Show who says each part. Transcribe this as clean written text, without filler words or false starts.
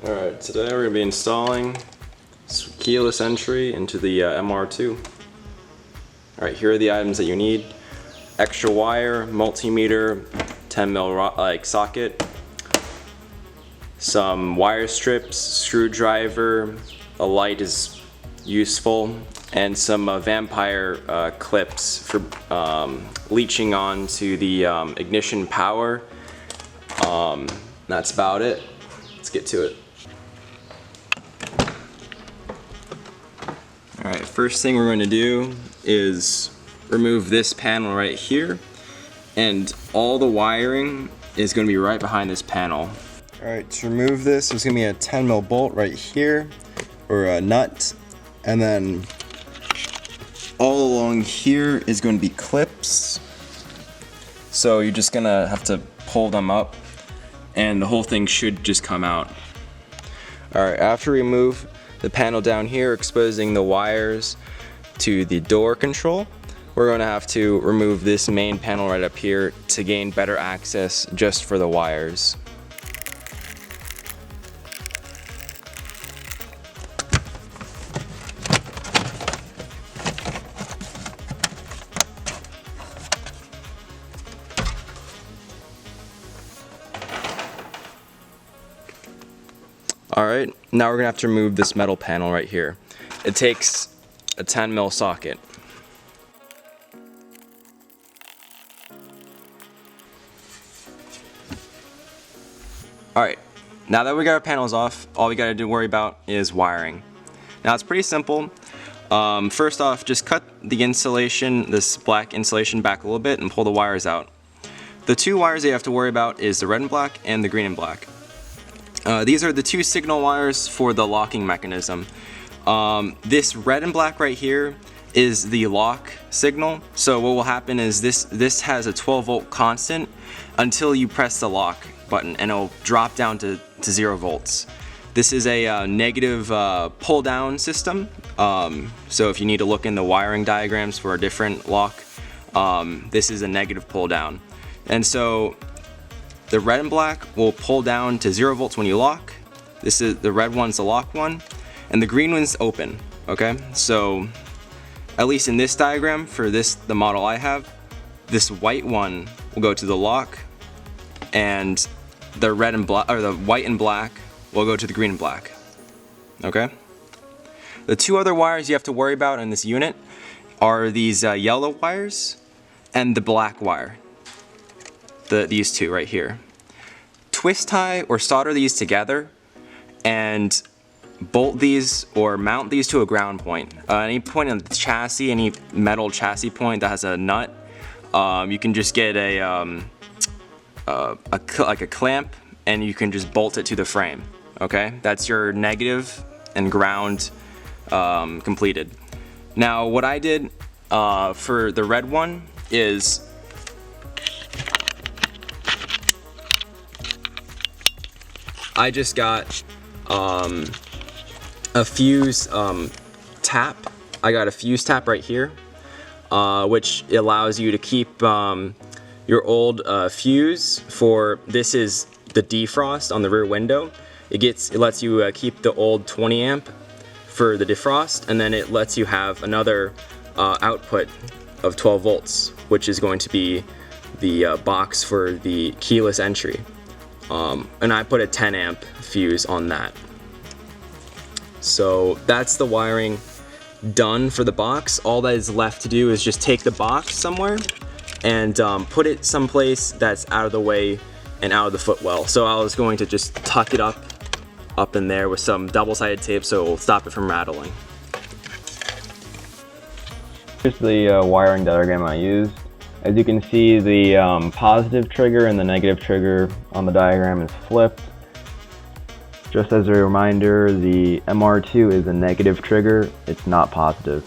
Speaker 1: Alright, today we're going to be installing keyless entry into the MR2. Alright, here are the items that you need. Extra wire, multimeter, 10mm socket, some wire strips, screwdriver, a light is useful, and some vampire clips for leeching onto the ignition power. That's about it. Let's get to it. Alright, first thing we're going to do is remove this panel right here, and all the wiring is going to be right behind this panel. Alright, to remove this, there's going to be a 10mm bolt right here, or a nut, and then all along here is going to be clips. So you're just going to have to pull them up, and the whole thing should just come out. Alright, after we remove the panel down here, exposing the wires to the door control, we're going to have to remove this main panel right up here to gain better access just for the wires. Alright, now we're going to have to remove this metal panel right here. It takes a 10mm socket. Alright, now that we got our panels off, all we got to worry about is wiring. Now it's pretty simple. First off, just cut the insulation, this black insulation, back a little bit and pull the wires out. The two wires that you have to worry about is the red and black and the green and black. These are the two signal wires for the locking mechanism. This red and black right here is the lock signal. So what will happen is this has a 12-volt constant until you press the lock button, and it'll drop down to 0 volts. This is a negative pull down system. So if you need to look in the wiring diagrams for a different lock, this is a negative pull down. And so the red and black will pull down to 0 volts when you lock. This is the red one's the lock one, and the green one's open. Okay, so at least in this diagram for the model I have, this white one will go to the lock, and the red and black, or the white and black, will go to the green and black. Okay. The two other wires you have to worry about in this unit are these yellow wires and the black wire. These two right here. Twist tie or solder these together and bolt these or mount these to a ground point. Any point on the chassis, any metal chassis point that has a nut, you can just get like a clamp, and you can just bolt it to the frame. Okay, that's your negative and ground completed. Now what I did for the red one is I just got a fuse tap. I got a fuse tap right here, which allows you to keep your old fuse for, this is the defrost on the rear window. It lets you keep the old 20 amp for the defrost, and then it lets you have another output of 12 volts, which is going to be the box for the keyless entry. And I put a 10 amp fuse on that. So that's the wiring done for the box. All that is left to do is just take the box somewhere and put it someplace that's out of the way and out of the footwell. So I was going to just tuck it up in there with some double-sided tape so it will stop it from rattling. Here's the wiring diagram I used. As you can see, the positive trigger and the negative trigger on the diagram is flipped. Just as a reminder, the MR2 is a negative trigger, it's not positive.